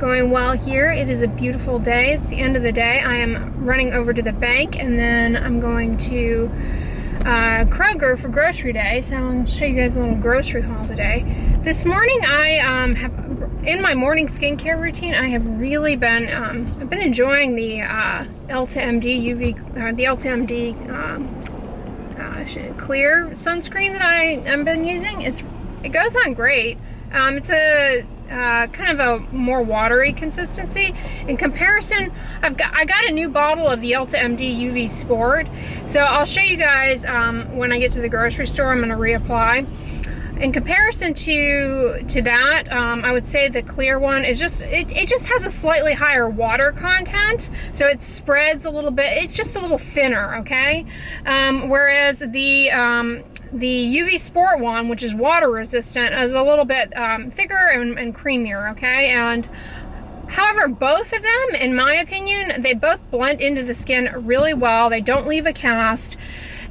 Going well here. It is a beautiful day. It's the end of the day. I am running over to the bank and then I'm going to Kroger for grocery day. So I'll show you guys a little grocery haul today. This morning I have, in my morning skincare routine, I have really been, I've been enjoying the Elta Md Uv, the Elta Md clear sunscreen that I've been using. It goes on great. It's a kind of a more watery consistency. In comparison, I got a new bottle of the Elta Md Uv Sport, so I'll show you guys when I get to the grocery store. I'm going to reapply. In comparison to that, I would say the clear one is just it just has a slightly higher water content, so it spreads a little bit. It's just a little thinner, okay? Whereas the UV Sport one, which is water resistant, is a little bit thicker and creamier, okay? And however, both of them, in my opinion, they both blend into the skin really well. They don't leave a cast.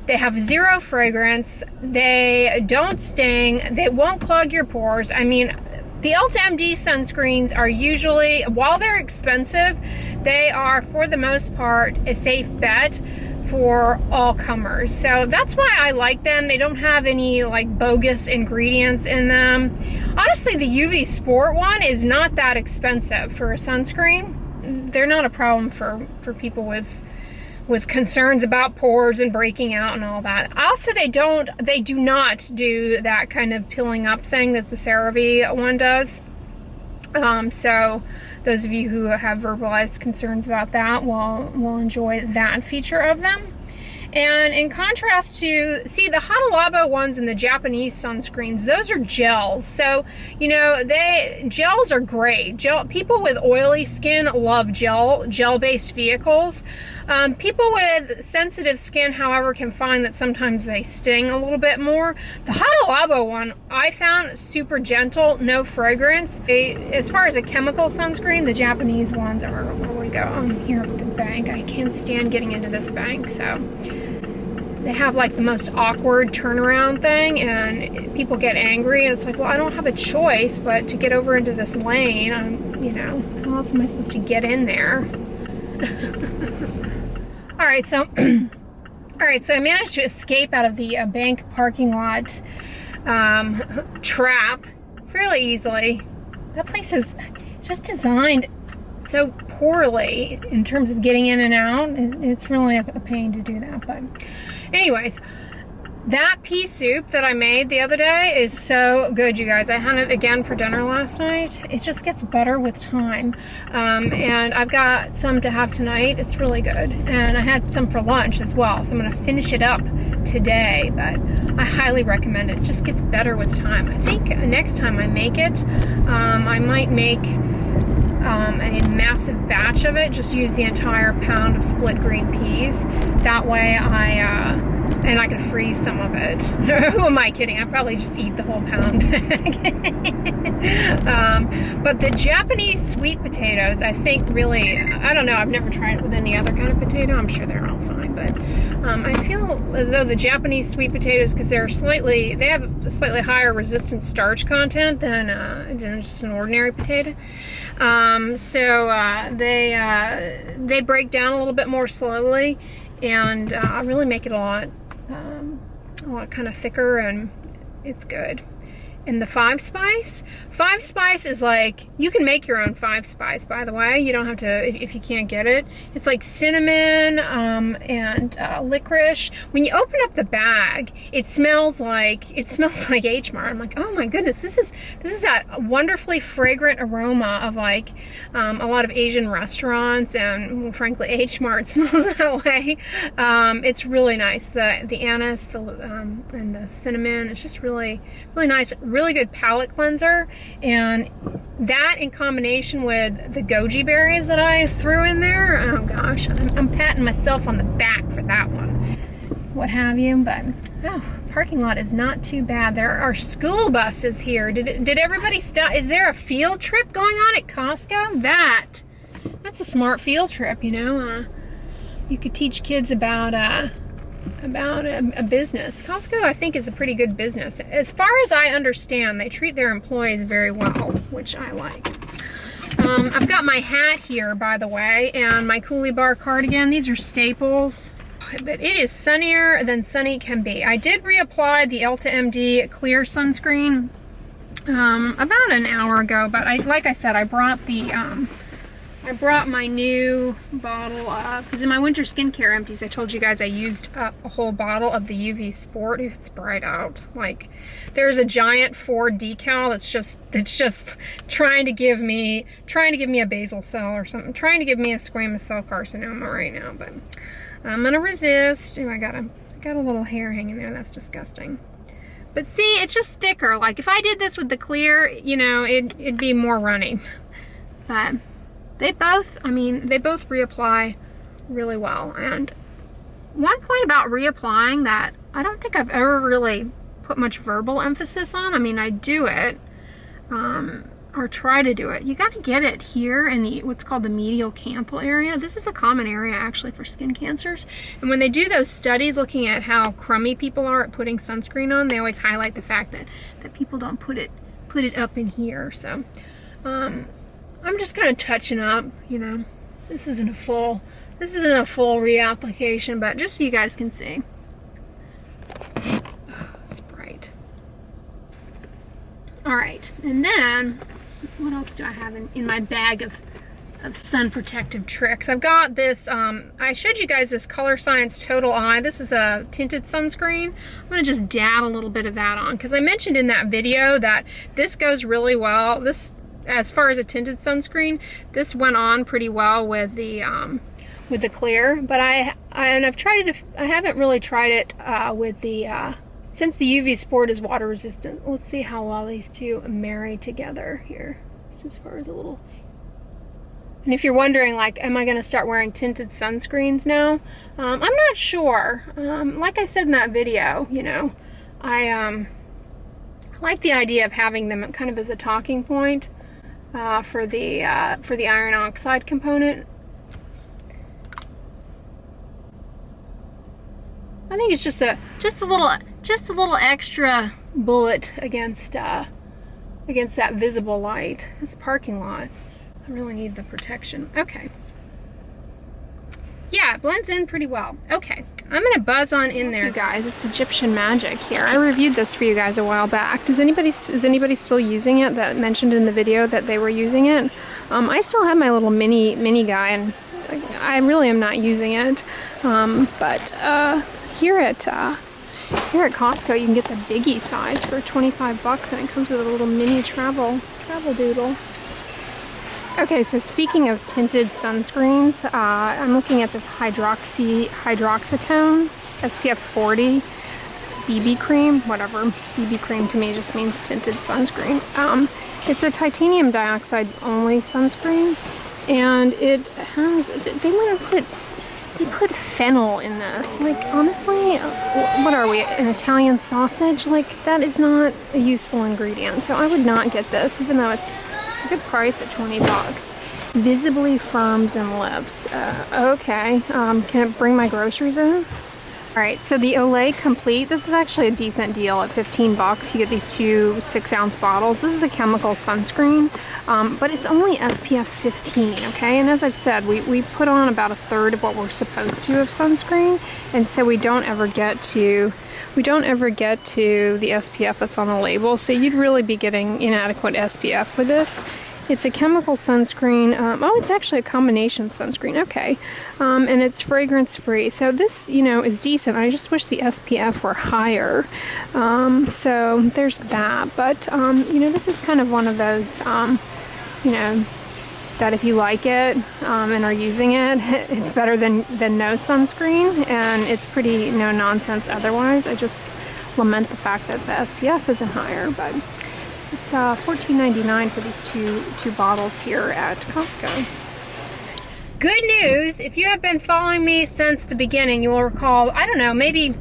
They have zero fragrance. They don't sting. They won't clog your pores. I mean, the Elta Md sunscreens are usually, while they're expensive, they are, for the most part, a safe bet for all comers. So that's why I like them. They don't have any like bogus ingredients in them. Honestly, the UV Sport one is not that expensive for a sunscreen. They're not a problem for people with concerns about pores and breaking out and all that. Also, they do not do that kind of pilling up thing that the CeraVe one does. So those of you who have verbalized concerns about that will enjoy that feature of them. And in contrast to, see, the Hibiscus ones and the Japanese sunscreens, those are gels. So, you know, gels are great. People with oily skin love gel-based vehicles. People with sensitive skin, however, can find that sometimes they sting a little bit more. The Hibiscus one, I found super gentle, no fragrance. As far as a chemical sunscreen, the Japanese ones are, where we go, I'm here at the bank. I can't stand getting into this bank, so they have like the most awkward turnaround thing and people get angry and it's like, well, I don't have a choice but to get over into this lane. You know, how else am I supposed to get in there? All right, so I managed to escape out of the bank parking lot trap fairly easily. That place is just designed so poorly in terms of getting in and out. It's really a pain to do that, but anyways, that pea soup that I made the other day is so good, you guys. I had it again for dinner last night. It just gets better with time. And I've got some to have tonight. It's really good. And I had some for lunch as well, so I'm going to finish it up today. But I highly recommend it. It just gets better with time. I think next time I make it, I might make a massive batch of it. Just use the entire pound of split green peas. That way and I could freeze some of it. Who am I kidding? I'd probably just eat the whole pound. But the Japanese sweet potatoes, I think really, I don't know, I've never tried it with any other kind of potato. I'm sure they're all fine, but I feel as though the Japanese sweet potatoes, because they have a slightly higher resistant starch content than just an ordinary potato. So they break down a little bit more slowly and really make it a lot kind of thicker, and it's good. And the 5-spice is like, you can make your own 5-spice, by the way. You don't have to, if you can't get it. It's like cinnamon and licorice. When you open up the bag, it smells like H Mart. I'm like, oh my goodness, this is that wonderfully fragrant aroma of like a lot of Asian restaurants, and well, frankly, H Mart smells that way. It's really nice. The anise, and the cinnamon. It's just really, really nice. Really good palate cleanser, and that in combination with the goji berries that I threw in there, oh gosh, I'm patting myself on the back for that one, what have you. But parking lot is not too bad. There are school buses here. Did everybody stop? Is there a field trip going on at Costco? That's a smart field trip, you know. You could teach kids about a business. Costco, I think, is a pretty good business. As far as I understand, they treat their employees very well, which I like. I've got my hat here, by the way, and my Coolie Bar cardigan. These are staples, but it is sunnier than sunny can be. I did reapply the Elta Md Clear Sunscreen about an hour ago, but like I said, I brought the I brought my new bottle of, because in my winter skincare empties, I told you guys I used up a whole bottle of the UV Sport. It's bright out. Like, there's a giant Ford decal that's just trying to give me a basal cell or something, trying to give me a squamous cell carcinoma right now. But I'm gonna resist. Oh, I got a little hair hanging there. That's disgusting. But see, it's just thicker. Like, if I did this with the clear, you know, it'd be more runny. But they both reapply really well. And one point about reapplying that I don't think I've ever really put much verbal emphasis on. I mean, I do it, or try to do it. You got to get it here in the what's called the medial canthal area. This is a common area actually for skin cancers. And when they do those studies looking at how crummy people are at putting sunscreen on, they always highlight the fact that people don't put it up in here. So I'm just kind of touching up, you know. This isn't a full reapplication, but just so you guys can see. Oh, it's bright. All right, and then what else do I have in my bag of sun protective tricks? I've got this, I showed you guys this Color Science Total Eye. This is a tinted sunscreen. I'm gonna just dab a little bit of that on, because I mentioned in that video that this goes really well. This, as far as a tinted sunscreen, this went on pretty well with the clear, but I haven't really tried it with the since the UV Sport is water resistant. Let's see how well these two marry together here. Just as far as a little. And if you're wondering, like, am I going to start wearing tinted sunscreens now? I'm not sure. Like I said in that video, you know, I like the idea of having them kind of as a talking point. For the iron oxide component. I think it's just a little extra bullet against that visible light. This parking lot, I really need the protection. Okay. Yeah, it blends in pretty well. Okay, I'm gonna buzz on in there, guys. It's Egyptian Magic here. I reviewed this for you guys a while back. Is anybody still using it that mentioned in the video that they were using it? I still have my little mini guy, and I really am not using it. But here at Costco, you can get the biggie size for 25 bucks, and it comes with a little mini travel doodle. Okay, so speaking of tinted sunscreens, I'm looking at this hydroxytone SPF 40 BB cream, whatever. BB cream to me just means tinted sunscreen. It's a titanium dioxide only sunscreen, and it has, they put fennel in this. Like, honestly, what are we, an Italian sausage? Like, that is not a useful ingredient, so I would not get this, even though it's a good price at 20 bucks. Visibly firms and lifts. Okay, can it bring my groceries in? Alright, so the Olay Complete, this is actually a decent deal at 15 bucks. You get these two 6-ounce bottles. This is a chemical sunscreen, but it's only SPF 15, okay? And as I've said, we put on about a third of what we're supposed to of sunscreen, and so we don't ever get to the SPF that's on the label, so you'd really be getting inadequate SPF with this. It's a chemical sunscreen. Oh, it's actually a combination sunscreen. Okay. And it's fragrance free. So this, you know, is decent. I just wish the SPF were higher. So there's that. But, you know, this is kind of one of those, you know, that if you like it and are using it, it's better than no sunscreen. And it's pretty no nonsense otherwise. I just lament the fact that the SPF isn't higher, but it's $14.99 for these two bottles here at Costco. Good news, if you have been following me since the beginning, you will recall, I don't know, maybe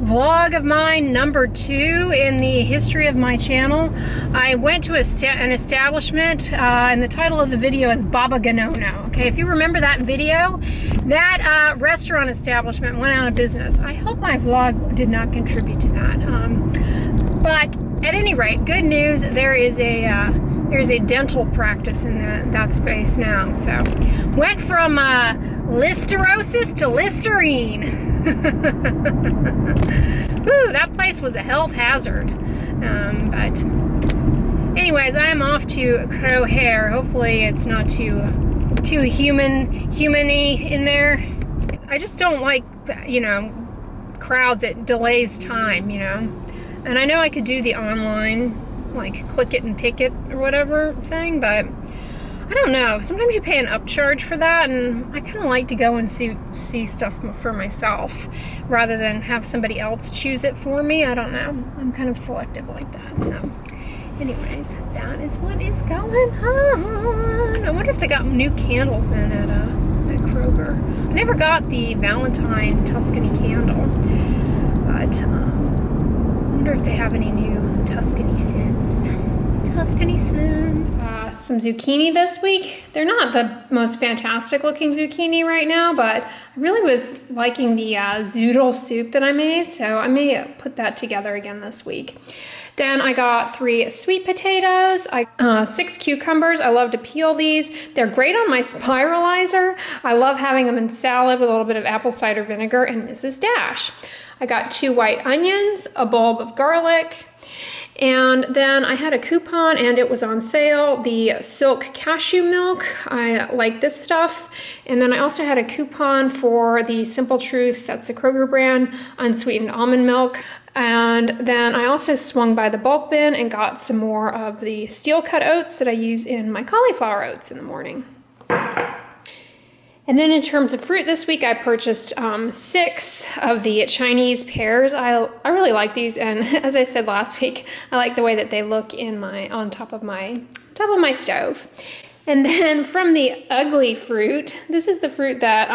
vlog of mine number 2 in the history of my channel. I went to an establishment, and the title of the video is Baba Ganono. Okay, if you remember that video, that restaurant establishment went out of business. I hope my vlog did not contribute to that. But at any rate, good news, there is a there's a dental practice in that space now. So went from listerosis to Listerine. Ooh, that place was a health hazard. But anyways, I am off to Kroger. Hopefully it's not too human-y in there. I just don't like, you know, crowds. It delays time, you know. And I know I could do the online, like click it and pick it or whatever thing, but I don't know. Sometimes you pay an upcharge for that, and I kind of like to go and see stuff for myself rather than have somebody else choose it for me. I don't know. I'm kind of selective like that. So anyways, that is what is going on. I wonder if they got new candles in at Kroger. I never got the Valentine Tuscany candle, but I wonder if they have any new Tuscany scents. Tuscany scents. Some zucchini this week. They're not the most fantastic looking zucchini right now, but I really was liking the zoodle soup that I made, so I may put that together again this week. Then I got 3 sweet potatoes, 6 cucumbers. I love to peel these. They're great on my spiralizer. I love having them in salad with a little bit of apple cider vinegar and Mrs. Dash. I got 2 white onions, a bulb of garlic, and then I had a coupon and it was on sale, the Silk Cashew Milk. I like this stuff. And then I also had a coupon for the Simple Truth, that's the Kroger brand, unsweetened almond milk. And then I also swung by the bulk bin and got some more of the steel cut oats that I use in my cauliflower oats in the morning. And then in terms of fruit this week, I purchased 6 of the Chinese pears. I really like these, and as I said last week, I like the way that they look on top of my stove. And then from the ugly fruit, this is the fruit that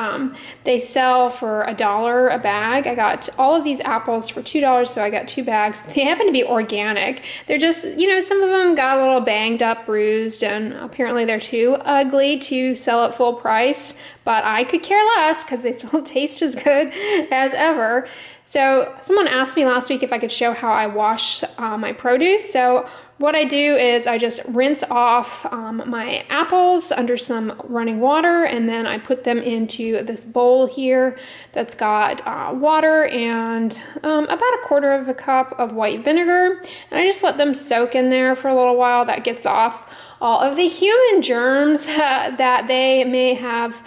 they sell for $1 a bag. I got all of these apples for $2, so I got 2 bags. They happen to be organic. They're just, you know, some of them got a little banged up, bruised, and apparently they're too ugly to sell at full price. But I could care less because they still taste as good as ever. So someone asked me last week if I could show how I wash my produce. So what I do is I just rinse off my apples under some running water, and then I put them into this bowl here that's got water and about 1/4 cup of white vinegar, and I just let them soak in there for a little while. That gets off all of the human germs that they may have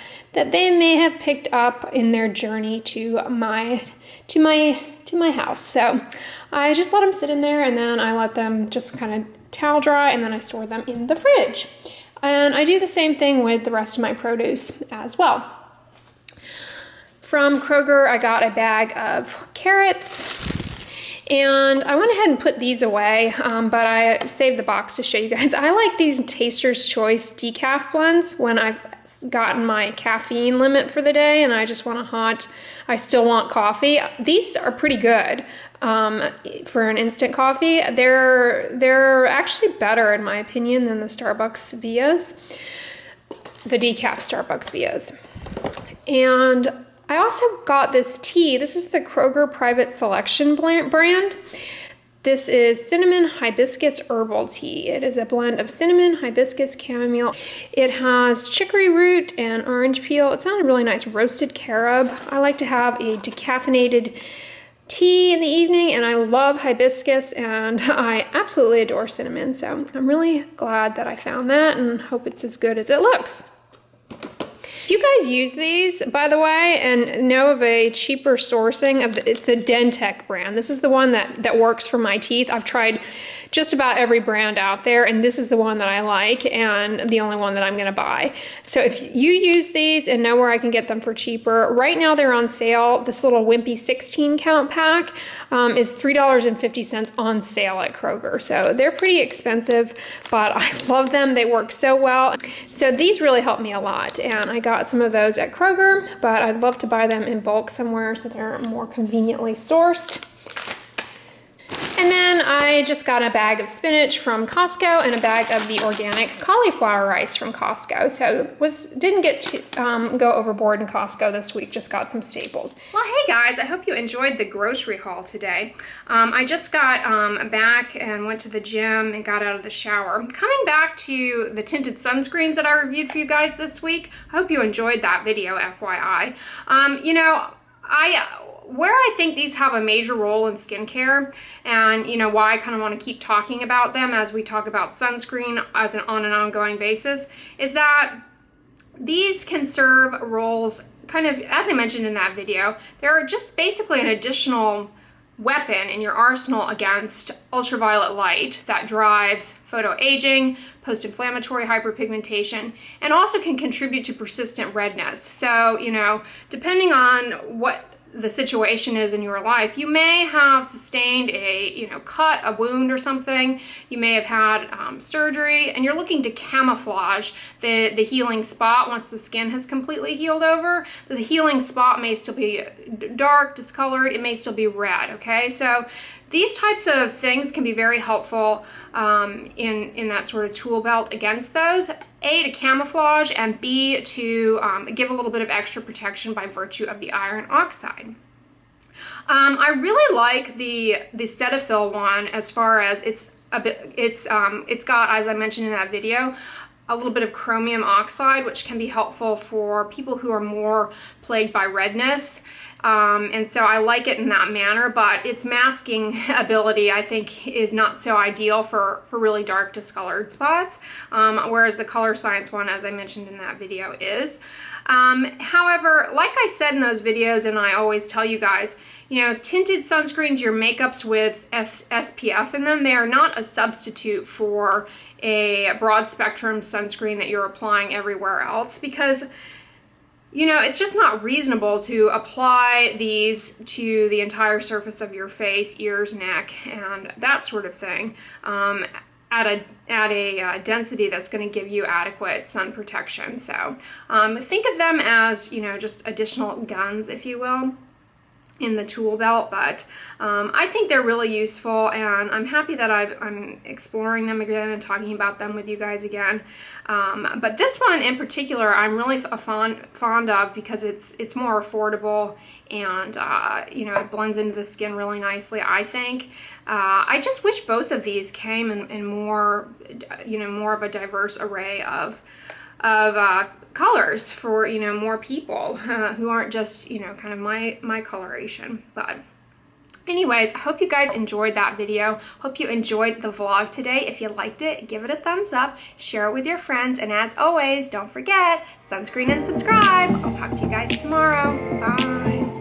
picked up in their journey to my house. So I just let them sit in there, and then I let them just kind of towel dry, and then I store them in the fridge. And I do the same thing with the rest of my produce as well. From Kroger, I got a bag of carrots, and I went ahead and put these away, but I saved the box to show you guys. I like these Taster's Choice decaf blends when I've gotten my caffeine limit for the day and I just want I still want coffee. These are pretty good for an instant coffee. They're actually better, in my opinion, than the Starbucks Vias, the decaf Starbucks Vias. And I also got this tea. This is the Kroger Private Selection brand. This is cinnamon hibiscus herbal tea. It is a blend of cinnamon, hibiscus, chamomile. It has chicory root and orange peel. It sounded really nice. Roasted carob. I like to have a decaffeinated tea in the evening, and I love hibiscus, and I absolutely adore cinnamon. So I'm really glad that I found that and hope it's as good as it looks. If you guys use these, by the way, and know of a cheaper sourcing of it's the Dentec brand. This is the one that works for my teeth. I've tried just about every brand out there, and this is the one that I like and the only one that I'm gonna buy. So if you use these and know where I can get them for cheaper, right now they're on sale. This little wimpy 16 count pack is $3.50 on sale at Kroger. So they're pretty expensive, but I love them. They work so well. So these really help me a lot, and I got some of those at Kroger, but I'd love to buy them in bulk somewhere so they're more conveniently sourced. And then I just got a bag of spinach from Costco and a bag of the organic cauliflower rice from Costco. So didn't get to go overboard in Costco this week, just got some staples. Well, hey guys, I hope you enjoyed the grocery haul today. I just got back and went to the gym and got out of the shower. Coming back to the tinted sunscreens that I reviewed for you guys this week. I hope you enjoyed that video, FYI. You know, where I think these have a major role in skincare, and you know why I kind of want to keep talking about them as we talk about sunscreen on an ongoing basis, is that these can serve roles kind of, as I mentioned in that video, they're just basically an additional weapon in your arsenal against ultraviolet light that drives photoaging, post-inflammatory hyperpigmentation, and also can contribute to persistent redness. So, you know, depending on what the situation is in your life, you may have sustained a cut, a wound or something. You may have had surgery, and you're looking to camouflage the healing spot once the skin has completely healed over. The healing spot may still be dark, discolored, it may still be red, okay? So these types of things can be very helpful in that sort of tool belt against those. A, to camouflage, and B, to give a little bit of extra protection by virtue of the iron oxide. I really like the Cetaphil one as far as it's got, as I mentioned in that video, a little bit of chromium oxide, which can be helpful for people who are more plagued by redness. And so I like it in that manner, but its masking ability, I think, is not so ideal for really dark discolored spots, whereas the Color Science one, as I mentioned in that video, is. However, like I said in those videos, and I always tell you guys, you know, tinted sunscreens, your makeups with SPF in them, they are not a substitute for a broad spectrum sunscreen that you're applying everywhere else, because you know, it's just not reasonable to apply these to the entire surface of your face, ears, neck, and that sort of thing at a density that's going to give you adequate sun protection. So think of them as, you know, just additional guns, if you will, in the tool belt, but I think they're really useful, and I'm happy that I'm exploring them again and talking about them with you guys again. But this one in particular, I'm really fond of because it's more affordable, and you know, it blends into the skin really nicely, I think. I just wish both of these came in more, you know, more of a diverse array of colors for, you know, more people who aren't just, you know, kind of my coloration. But anyways, I hope you guys enjoyed that video. Hope you enjoyed the vlog today. If you liked it, give it a thumbs up, share it with your friends, and as always, don't forget, sunscreen and subscribe. I'll talk to you guys tomorrow. Bye.